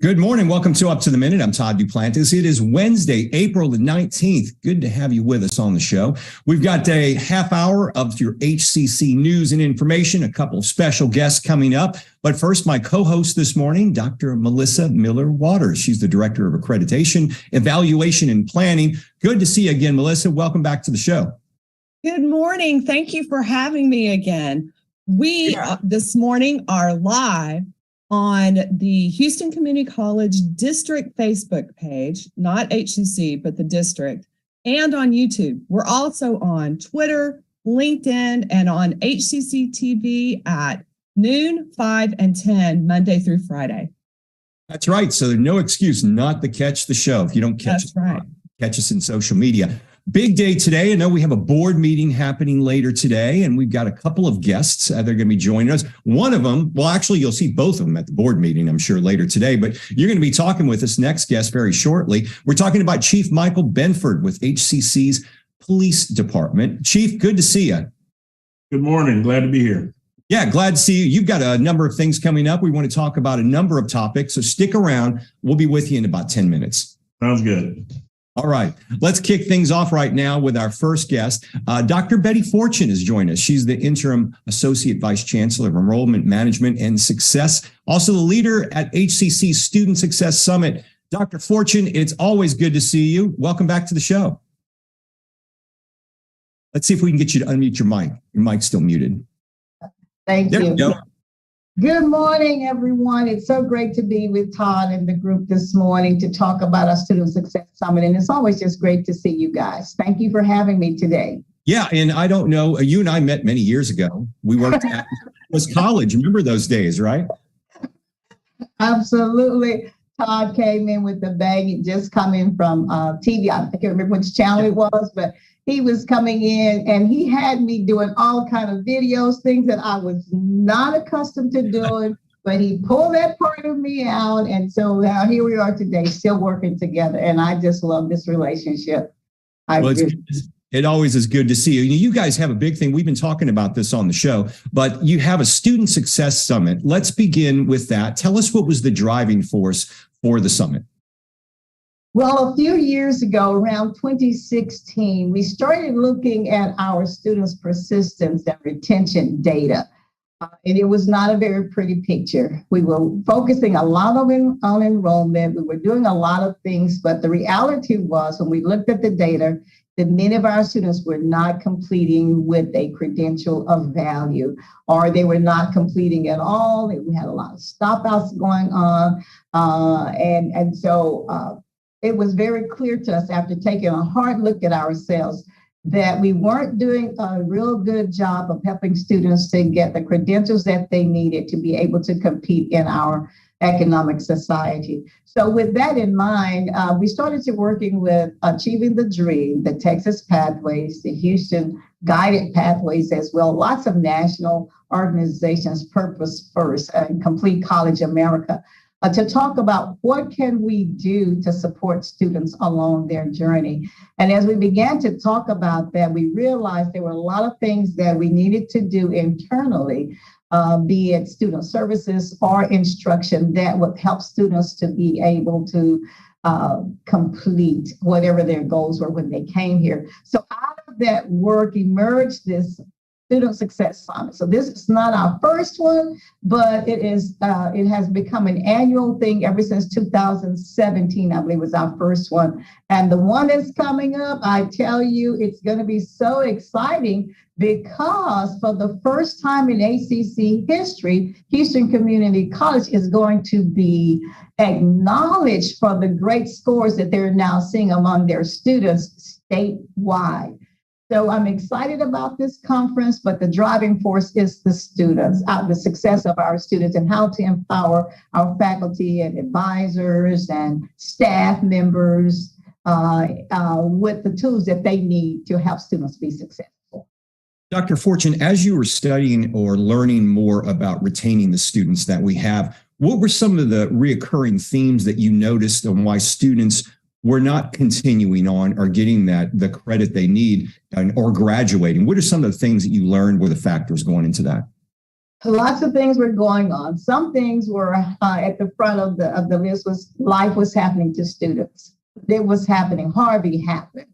Good morning. Welcome to Up to the Minute. I'm Todd Duplantis. It is Wednesday, April the 19th. Good to have you with us on the show. We've got a half hour of your HCC news and information, a couple of special guests coming up. But first, my co-host this morning, Dr. Melissa Miller-Waters. She's the Director of Accreditation, Evaluation, and Planning. Good to see you again, Melissa. Welcome back to the show. Good morning. Thank you for having me again. We this morning are live on the Houston Community College District Facebook page, not HCC, but the district, and on YouTube. We're also on Twitter, LinkedIn, and on HCCTV at noon, 5, and 10, Monday through Friday. That's right. So there's no excuse not to catch the show if you don't catch us. Right. Catch us in social media. Big day today. I know we have a board meeting happening later today, and we've got a couple of guests that are going to be joining us. One of them, well, actually, you'll see both of them at the board meeting, I'm sure, later today, but you're going to be talking with this next guest very shortly. We're talking about Chief Michael Benford with HCC's Police Department. Chief, good to see you. Good morning. Glad to be here. Yeah, glad to see you. You've got a number of things coming up. We want to talk about a number of topics, so stick around. We'll be with you in about 10 minutes. Sounds good. All right, let's kick things off right now with our first guest. Dr. Betty Fortune has joined us. She's the Interim Associate Vice Chancellor of Enrollment Management and Success, also the leader at HCC Student Success Summit. Dr. Fortune, it's always good to see you. Welcome back to the show. Let's see if we can get you to unmute your mic. Your mic's still muted. Thank there you. We go. Good morning, everyone. It's so great to be with Todd and the group this morning to talk about our Student Success Summit. And it's always just great to see you guys. Thank you for having me today. Yeah, and I don't know, you and I met many years ago. We worked at was college. Remember those days, right? Absolutely. Todd came in with the bag, just coming from TV. I can't remember which channel it was, but he was coming in and he had me doing all kind of videos, things that I was not accustomed to doing, but he pulled that part of me out. And so now here we are today, still working together. And I just love this relationship. It always is good to see you. You guys have a big thing. We've been talking about this on the show, but you have a Student Success Summit. Let's begin with that. Tell us what was the driving force for the summit. Well, a few years ago, around 2016, we started looking at our students' persistence and retention data. And it was not a very pretty picture. We were focusing a lot on enrollment. We were doing a lot of things, but the reality was when we looked at the data, that many of our students were not completing with a credential of value, or they were not completing at all. We had a lot of stop-outs going on. So it was very clear to us after taking a hard look at ourselves that we weren't doing a real good job of helping students to get the credentials that they needed to be able to compete in our economic society. So with that in mind, we started to working with Achieving the Dream, the Texas Pathways, the Houston Guided Pathways as well, lots of national organizations, Purpose First, and Complete College America, to talk about what can we do to support students along their journey. And as we began to talk about that, we realized there were a lot of things that we needed to do internally, be it student services or instruction that would help students to be able to complete whatever their goals were when they came here. So out of that work emerged this Student Success Summit. So this is not our first one, but it has become an annual thing ever since 2017, I believe was our first one. And the one that's coming up, I tell you, it's going to be so exciting because for the first time in HCC history, Houston Community College is going to be acknowledged for the great scores that they're now seeing among their students statewide. So I'm excited about this conference, but the driving force is the students, the success of our students and how to empower our faculty and advisors and staff members with the tools that they need to help students be successful. Dr. Fortune, as you were studying or learning more about retaining the students that we have, what were some of the reoccurring themes that you noticed on why students were not continuing on or getting the credit they need or graduating? What are some of the things that you learned were the factors going into that? Lots of things were going on. Some things were at the front of the list was life was happening to students. It was happening. Harvey happened.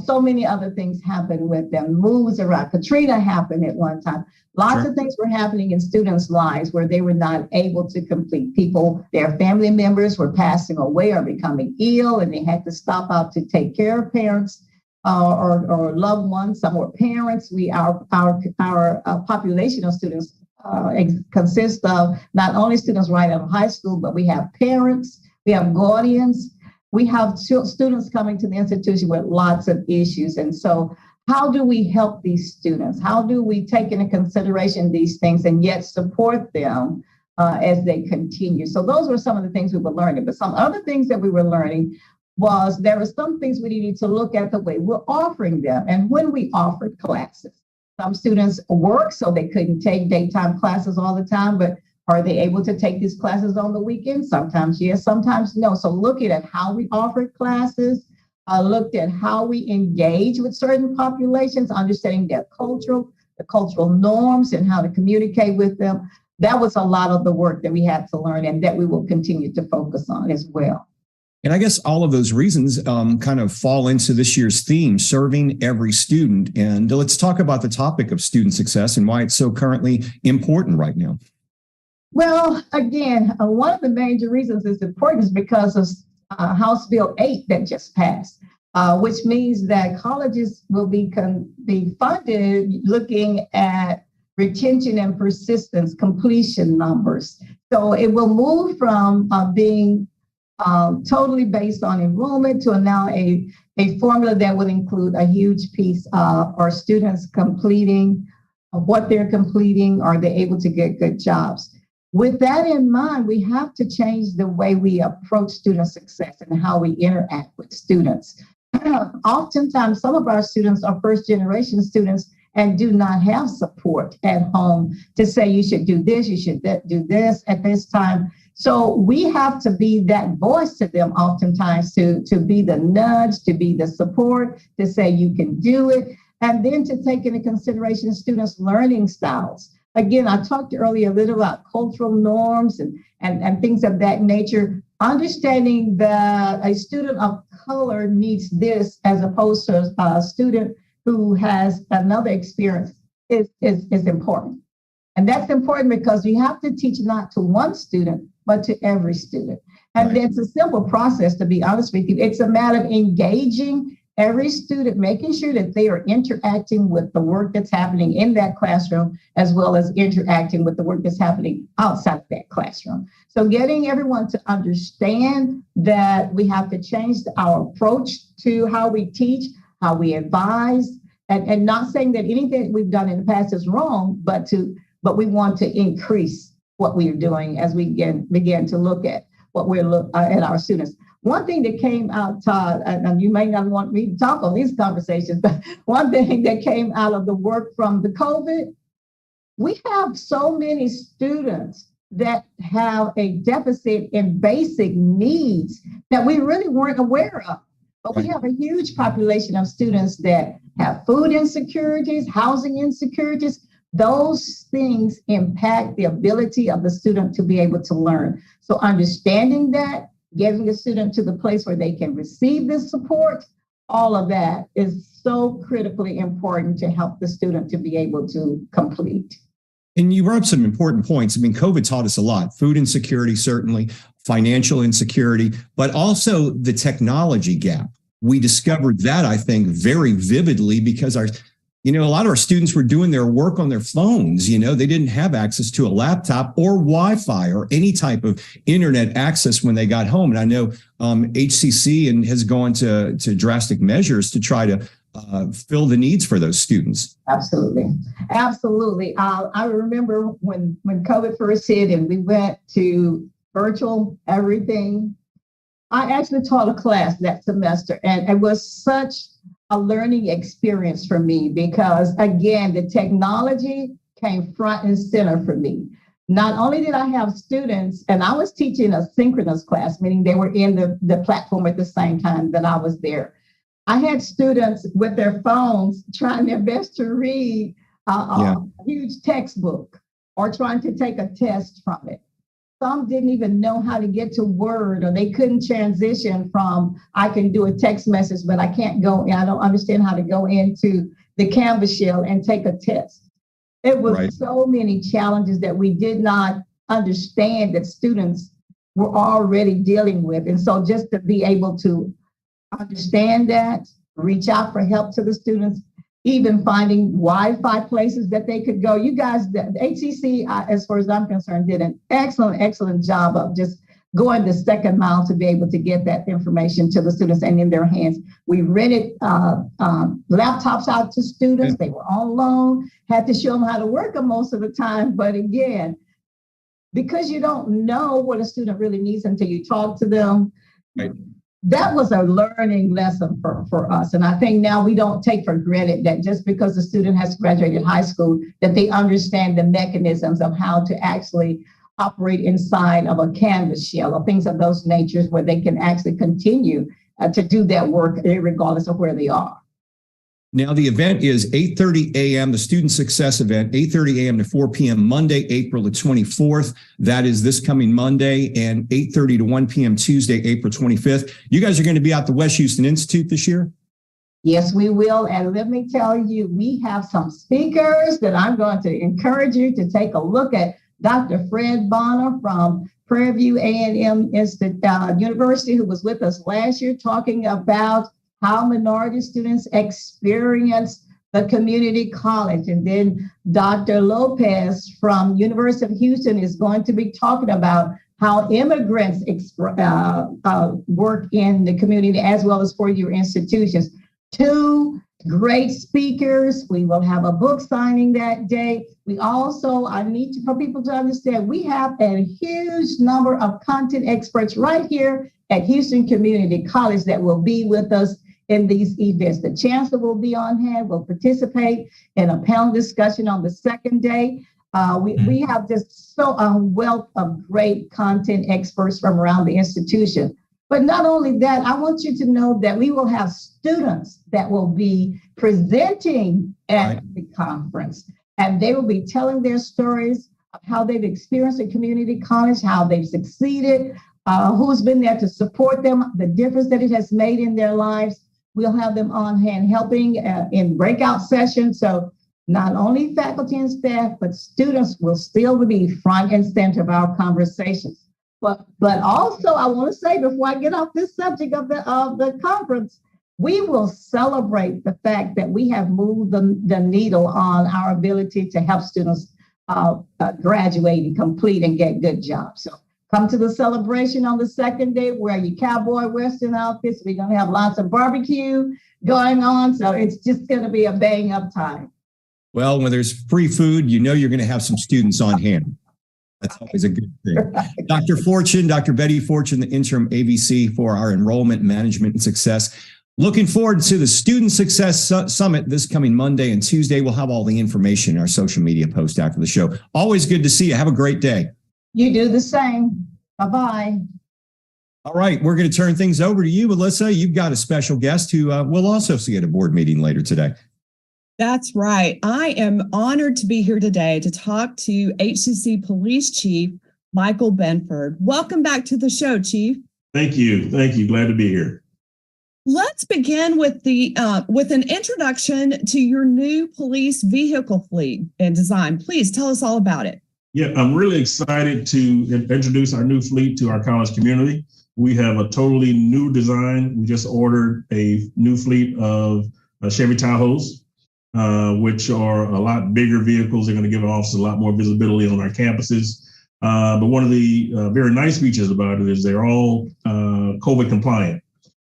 So many other things happened with them. Moves around. Katrina happened at one time. Lots of things were happening in students' lives where they were not able to complete. People, their family members were passing away or becoming ill, and they had to stop out to take care of parents or loved ones. Some were parents. Our population of students consists of not only students right out of high school, but we have parents, we have guardians, we have students coming to the institution with lots of issues. And so how do we help these students? How do we take into consideration these things and yet support them as they continue? So those were some of the things we were learning. But some other things that we were learning was there were some things we needed to look at the way we're offering them and when we offered classes. Some students work, so they couldn't take daytime classes all the time, but are they able to take these classes on the weekend? Sometimes yes, sometimes no. So looking at how we offered classes, looked at how we engage with certain populations, understanding the cultural norms and how to communicate with them. That was a lot of the work that we had to learn and that we will continue to focus on as well. And I guess all of those reasons kind of fall into this year's theme, serving every student. And let's talk about the topic of student success and why it's so currently important right now. Well, again, one of the major reasons it's important is because of House Bill 8 that just passed, which means that colleges will be funded looking at retention and persistence, completion numbers. So it will move from being totally based on enrollment to now a formula that will include a huge piece of our students completing what they're completing. Are they able to get good jobs? With that in mind, we have to change the way we approach student success and how we interact with students. Oftentimes, some of our students are first generation students and do not have support at home to say you should do this, you should do this at this time. So we have to be that voice to them oftentimes to be the nudge, to be the support, to say you can do it, and then to take into consideration students' learning styles. Again, I talked earlier a little about cultural norms and things of that nature, understanding that a student of color needs this as opposed to a student who has another experience is important. And that's important because you have to teach not to one student, but to every student. And It's a simple process, to be honest with you. It's a matter of engaging every student, making sure that they are interacting with the work that's happening in that classroom, as well as interacting with the work that's happening outside of that classroom. So getting everyone to understand that we have to change our approach to how we teach, how we advise, and not saying that anything we've done in the past is wrong, but we want to increase what we are doing as we begin to look at what we're at our students. One thing that came out, Todd, and you may not want me to talk on these conversations, but one thing that came out of the work from the COVID, we have so many students that have a deficit in basic needs that we really weren't aware of. But we have a huge population of students that have food insecurities, housing insecurities. Those things impact the ability of the student to be able to learn. So understanding that, getting the student to the place where they can receive this support, all of that is so critically important to help the student to be able to complete. And you brought up some important points. I mean, COVID taught us a lot. Food insecurity, certainly, financial insecurity, but also the technology gap. We discovered that, I think, very vividly because a lot of our students were doing their work on their phones. They didn't have access to a laptop or Wi-Fi or any type of internet access when they got home. And I know HCC has gone to drastic measures to try to fill the needs for those students. Absolutely. I remember when COVID first hit and we went to virtual everything, I actually taught a class that semester, and it was such a learning experience for me because, again, the technology came front and center for me. Not only did I have students, and I was teaching a synchronous class, meaning they were in the platform at the same time that I was there. I had students with their phones trying their best to read a huge textbook or trying to take a test from it. Some didn't even know how to get to Word, or they couldn't transition from, I can do a text message, but I can't go, I don't understand how to go into the Canvas shell and take a test. It was so many challenges that we did not understand that students were already dealing with. And so just to be able to understand that, reach out for help to the students, even finding Wi-Fi places that they could go. You guys, the HCC, as far as I'm concerned, did an excellent job of just going the second mile to be able to get that information to the students and in their hands. We rented laptops out to students. They were on loan, had to show them how to work them most of the time. But again, because you don't know what a student really needs until you talk to them, that was a learning lesson for us. And I think now we don't take for granted that just because the student has graduated high school, that they understand the mechanisms of how to actually operate inside of a Canvas shell or things of those natures where they can actually continue to do that work regardless of where they are. Now, the event is 8:30 a.m., the Student Success event, 8:30 a.m. to 4 p.m., Monday, April the 24th. That is this coming Monday, and 8:30 to 1 p.m. Tuesday, April 25th. You guys are going to be at the West Houston Institute this year? Yes, we will. And let me tell you, we have some speakers that I'm going to encourage you to take a look at. Dr. Fred Bonner from Prairie View A&M University, who was with us last year, talking about how minority students experience the community college. And then Dr. Lopez from University of Houston is going to be talking about how immigrants work in the community as well as four-year institutions. Two great speakers. We will have a book signing that day. We also, for people to understand, we have a huge number of content experts right here at Houston Community College that will be with us in these events. The chancellor will be on hand, will participate in a panel discussion on the second day. We have just a wealth of great content experts from around the institution. But not only that, I want you to know that we will have students that will be presenting at the conference, and they will be telling their stories of how they've experienced a community college, how they've succeeded, who's been there to support them, the difference that it has made in their lives. We'll have them on hand helping in breakout sessions. So not only faculty and staff, but students will still be front and center of our conversations. But also, I want to say before I get off this subject of the conference, we will celebrate the fact that we have moved the needle on our ability to help students graduate and complete and get good jobs. So come to the celebration on the second day, wear your cowboy Western outfits. We're going to have lots of barbecue going on. So it's just going to be a bang up time. Well, when there's free food, you know you're going to have some students on hand. That's always a good thing. Dr. Fortune, Dr. Betty Fortune, the interim AVC for our enrollment, management, and success. Looking forward to the Student Success Summit this coming Monday and Tuesday. We'll have all the information in our social media post after the show. Always good to see you. Have a great day. You do the same. Bye-bye. All right, we're going to turn things over to you, Melissa. You've got a special guest who will also see at a board meeting later today. That's right. I am honored to be here today to talk to HCC Police Chief Michael Benford. Welcome back to the show, Chief. Thank you. Thank you. Glad to be here. Let's begin with with an introduction to your new police vehicle fleet and design. Please tell us all about it. Yeah, I'm really excited to introduce our new fleet to our college community. We have a totally new design. We just ordered a new fleet of Chevy Tahoes, which are a lot bigger vehicles. They're going to give officers a lot more visibility on our campuses. But one of the very nice features about it is they're all COVID compliant.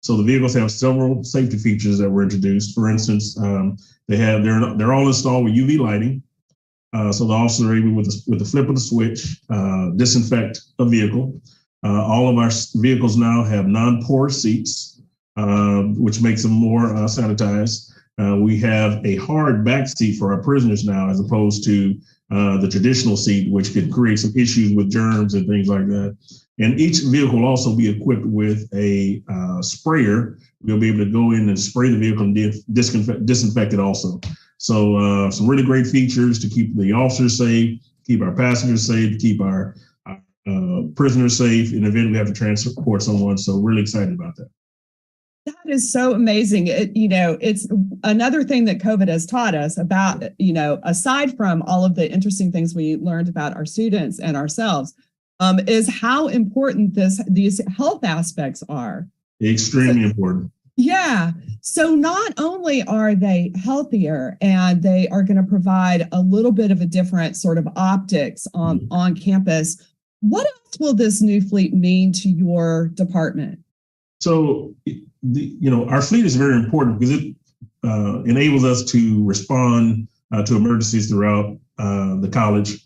So the vehicles have several safety features that were introduced. For instance, they're all installed with UV lighting. So the officers are able, with the flip of the switch, disinfect a vehicle. All of our vehicles now have non-porous seats, which makes them more sanitized. We have a hard back seat for our prisoners now, as opposed to the traditional seat, which could create some issues with germs and things like that. And each vehicle will also be equipped with a sprayer. We'll be able to go in and spray the vehicle and disinfect it also. So some really great features to keep the officers safe, keep our passengers safe, to keep our prisoners safe in the event we have to transport someone. So really excited about that. That is so amazing. It's another thing that COVID has taught us about, aside from all of the interesting things we learned about our students and ourselves, is how important these health aspects are. Extremely important. Yeah. So not only are they healthier and they are going to provide a little bit of a different sort of optics on campus, what else will this new fleet mean to your department? So, our fleet is very important because it enables us to respond to emergencies throughout the college.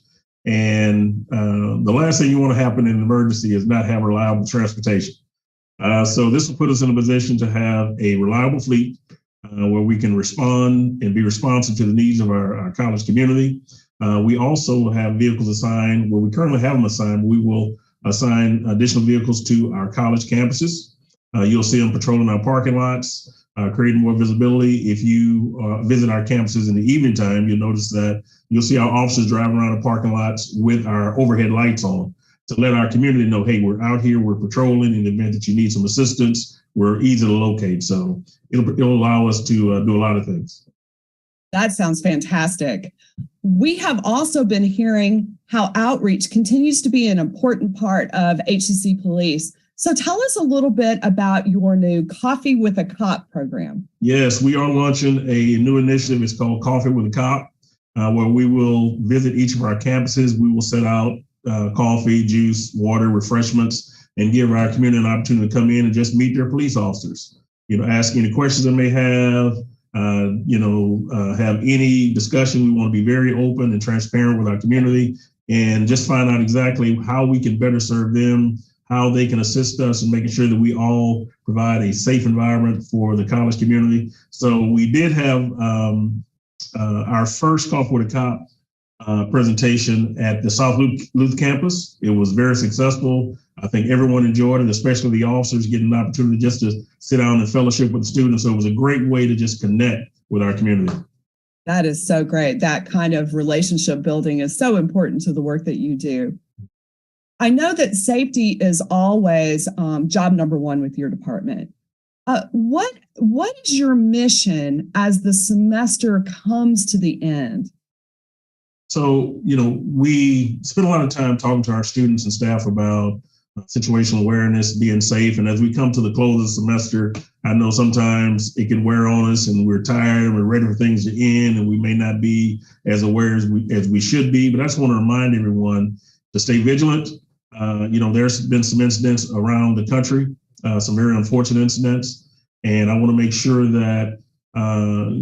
And the last thing you want to happen in an emergency is not have reliable transportation. So this will put us in a position to have a reliable fleet where we can respond and be responsive to the needs of our college community. We also have vehicles assigned where we currently have them assigned. We will assign additional vehicles to our college campuses. You'll see them patrolling our parking lots, creating more visibility. If you visit our campuses in the evening time, you'll notice that you'll see our officers driving around the parking lots with our overhead lights on to let our community know, hey, we're out here, we're patrolling. In the event that you need some assistance, we're easy to locate. So it'll allow us to do a lot of things. That sounds fantastic. We have also been hearing how outreach continues to be an important part of HCC Police. So tell us a little bit about your new Coffee with a Cop program. Yes, we are launching a new initiative. It's called Coffee with a Cop, where we will visit each of our campuses. We will set out coffee, juice, water, refreshments, and give our community an opportunity to come in and just meet their police officers. Ask any questions they may have, have any discussion. We want to be very open and transparent with our community and just find out exactly how we can better serve them, how they can assist us in making sure that we all provide a safe environment for the college community. So we did have our first Coffee with a Cop presentation at the South Luth campus. It was very successful. I think everyone enjoyed it, especially the officers getting an opportunity just to sit down and fellowship with the students. So it was a great way to just connect with our community. That is so great. That kind of relationship building is so important to the work that you do. I know that safety is always job number one with your department. What is your mission as the semester comes to the end? So, we spend a lot of time talking to our students and staff about situational awareness, being safe. And as we come to the close of the semester, I know sometimes it can wear on us and we're tired and we're ready for things to end and we may not be as aware as we should be. But I just want to remind everyone to stay vigilant. There's been some incidents around the country, some very unfortunate incidents. And I want to make sure that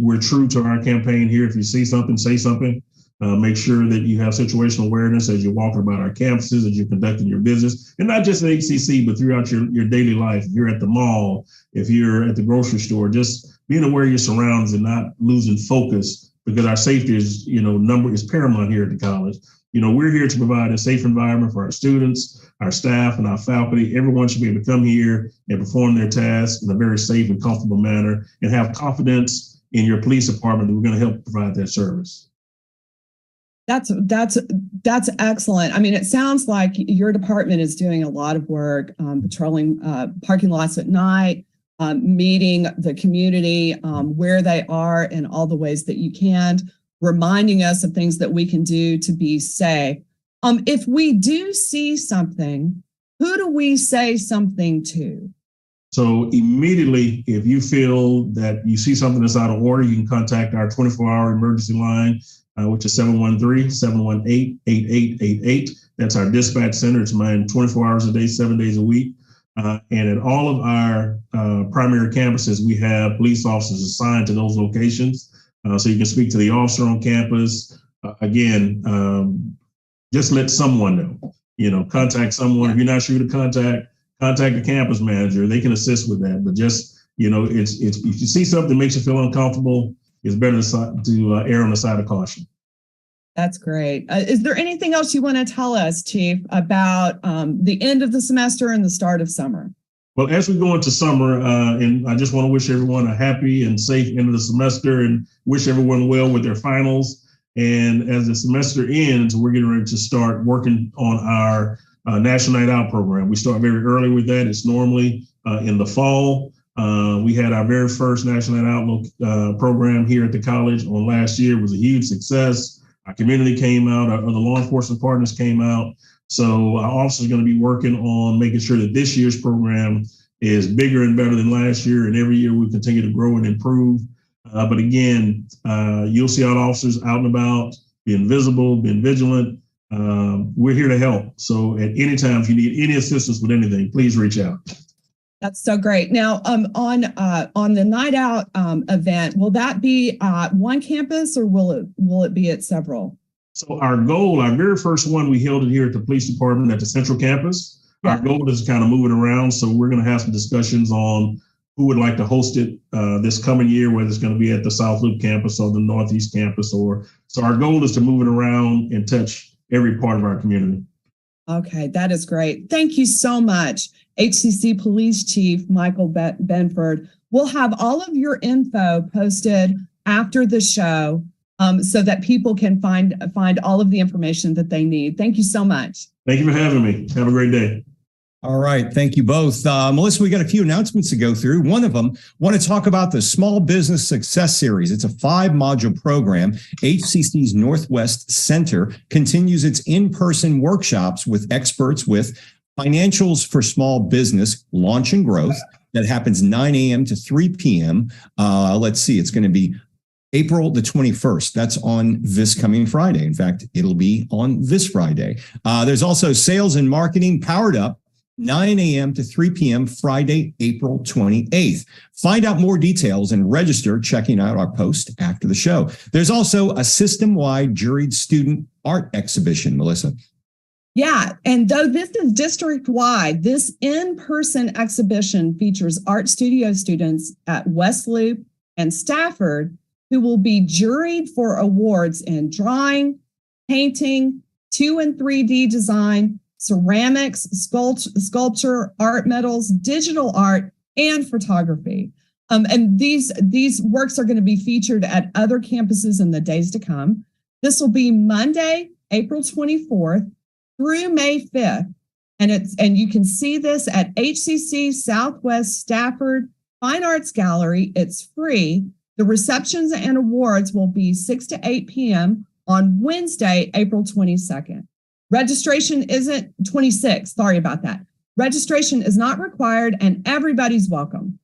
we're true to our campaign here. If you see something, say something. Make sure that you have situational awareness as you're walking about our campuses, as you're conducting your business, and not just at HCC, but throughout your daily life. If you're at the mall, if you're at the grocery store, just being aware of your surroundings and not losing focus, because our safety is, number is paramount here at the college. We're here to provide a safe environment for our students, our staff, and our faculty. Everyone should be able to come here and perform their tasks in a very safe and comfortable manner and have confidence in your police department that we're going to help provide that service. That's excellent. I mean, it sounds like your department is doing a lot of work, patrolling parking lots at night, meeting the community where they are in all the ways that you can, reminding us of things that we can do to be safe. If we do see something, who do we say something to? So immediately, if you feel that you see something that's out of order, you can contact our 24-hour emergency line, which is 713-718-8888. That's our dispatch center. It's manned 24 hours a day, 7 days a week. And at all of our primary campuses, we have police officers assigned to those locations. So you can speak to the officer on campus. Just let someone know, contact someone. If you're not sure who to contact the campus manager. They can assist with that. But just, it's if you see something that makes you feel uncomfortable, it's better to err on the side of caution. That's great. Is there anything else you want to tell us, Chief, about the end of the semester and the start of summer? Well, as we go into summer, and I just want to wish everyone a happy and safe end of the semester and wish everyone well with their finals. And as the semester ends, we're getting ready to start working on our National Night Out program. We start very early with that. It's normally in the fall. We had our very first National Night Out program here at the college on last year. It was a huge success. Our community came out, our other law enforcement partners came out. So our office is going to be working on making sure that this year's program is bigger and better than last year. And every year we continue to grow and improve. But again, you'll see our officers out and about, being visible, being vigilant. We're here to help. So at any time, if you need any assistance with anything, please reach out. That's so great. Now, on the night out event, will that be one campus or will it be at several? So our goal, our very first one, we held it here at the police department at the central campus. Yeah. Our goal is kind of moving around. So we're going to have some discussions on who would like to host it this coming year, whether it's going to be at the South Loop campus or the Northeast campus. So our goal is to move it around and touch every part of our community. Okay, that is great. Thank you so much, HCC Police Chief Michael Benford. We'll have all of your info posted after the show so that people can find all of the information that they need. Thank you so much. Thank you for having me. Have a great day. All right. Thank you both. Melissa, we got a few announcements to go through. One of them, want to talk about the Small Business Success Series. It's a 5-module program. HCC's Northwest Center continues its in-person workshops with experts with Financials for Small Business, Launch and Growth. That happens 9 a.m. to 3 p.m. Let's see. It's going to be April the 21st. That's on this coming Friday. In fact, it'll be on this Friday. There's also Sales and Marketing Powered Up, 9 a.m. to 3 p.m. Friday, April 28th. Find out more details and register checking out our post after the show. There's also a system-wide juried student art exhibition, Melissa. Yeah, and though this is district-wide, this in-person exhibition features art studio students at West Loop and Stafford who will be juried for awards in drawing, painting, 2 and 3D design, ceramics, sculpture, art metals, digital art, and photography. And these works are going to be featured at other campuses in the days to come. This will be Monday, April 24th through May 5th. And you can see this at HCC Southwest Stafford Fine Arts Gallery. It's free. The receptions and awards will be 6 to 8 p.m. on Wednesday, April 22nd. Registration isn't 26. Sorry about that. Registration is not required and everybody's welcome.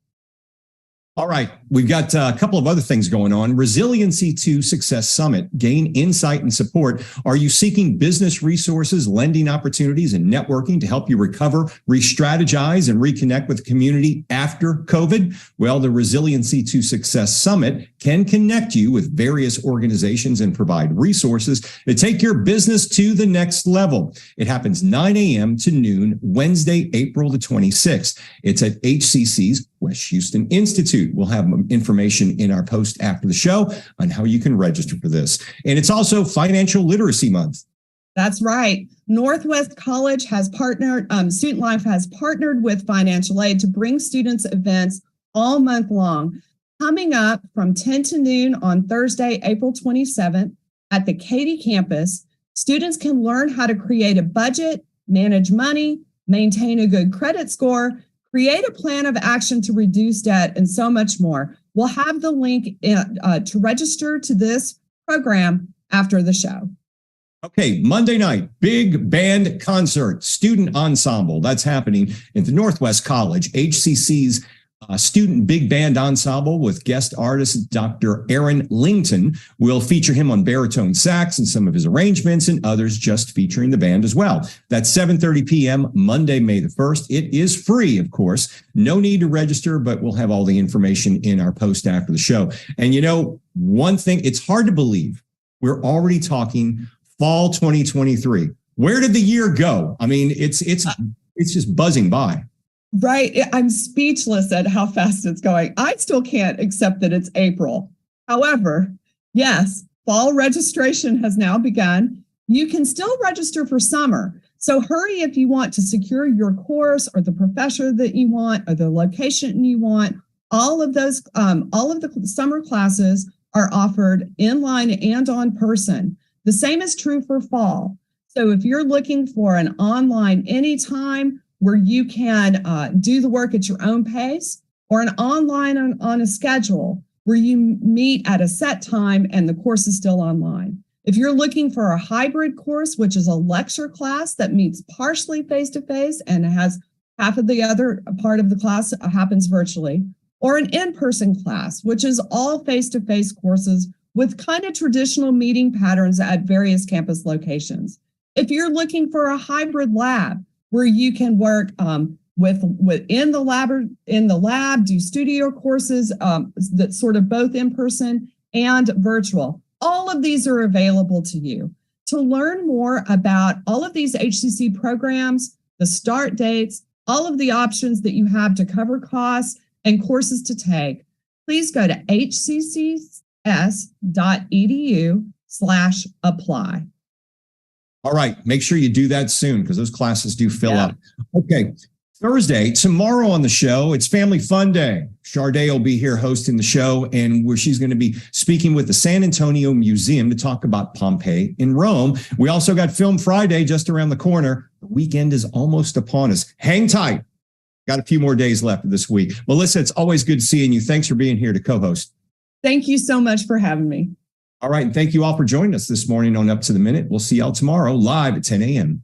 All right. We've got a couple of other things going on. Resiliency to Success Summit. Gain insight and support. Are you seeking business resources, lending opportunities, and networking to help you recover, re-strategize, and reconnect with the community after COVID? Well, the Resiliency to Success Summit can connect you with various organizations and provide resources to take your business to the next level. It happens 9 a.m. to noon, Wednesday, April the 26th. It's at HCC's West Houston Institute. We'll have information in our post after the show on how you can register for this. And it's also Financial Literacy Month. That's right. Northwest College has partnered, Student Life has partnered with Financial Aid to bring students events all month long. Coming up from 10 to noon on Thursday, April 27th at the Katy campus, students can learn how to create a budget, manage money, maintain a good credit score, create a plan of action to reduce debt, and so much more. We'll have the link to register to this program after the show. Okay, Monday night, big band concert, student ensemble. That's happening at the Northwest College. HCC's student big band ensemble with guest artist Dr. Aaron Lington will feature him on baritone sax and some of his arrangements, and others just featuring the band as well. That's 7:30 p.m. Monday, May the 1st. It is free, of course. No need to register, but we'll have all the information in our post after the show. And you know, one thing, it's hard to believe we're already talking fall 2023. Where did the year go? I mean, it's just buzzing by. Right. I'm speechless at how fast it's going. I still can't accept that it's April. However, yes, fall registration has now begun. You can still register for summer. So hurry if you want to secure your course or the professor that you want or the location you want. All of the summer classes are offered inline and on person. The same is true for fall. So if you're looking for an online anytime where you can do the work at your own pace, or an online on a schedule where you meet at a set time and the course is still online. If you're looking for a hybrid course, which is a lecture class that meets partially face-to-face and has half of the other part of the class happens virtually, or an in-person class, which is all face-to-face courses with kind of traditional meeting patterns at various campus locations. If you're looking for a hybrid lab where you can work within the lab, do studio courses that sort of both in person and virtual. All of these are available to you. To learn more about all of these HCC programs, the start dates, all of the options that you have to cover costs and courses to take, please go to hccs.edu/apply. All right. Make sure you do that soon because those classes do fill up. Okay. Thursday, tomorrow on the show, it's Family Fun Day. Sharday will be here hosting the show, and where she's going to be speaking with the San Antonio Museum to talk about Pompeii in Rome. We also got Film Friday just around the corner. The weekend is almost upon us. Hang tight. Got a few more days left of this week. Melissa, it's always good seeing you. Thanks for being here to co-host. Thank you so much for having me. All right. And thank you all for joining us this morning on Up to the Minute. We'll see y'all tomorrow live at 10 a.m.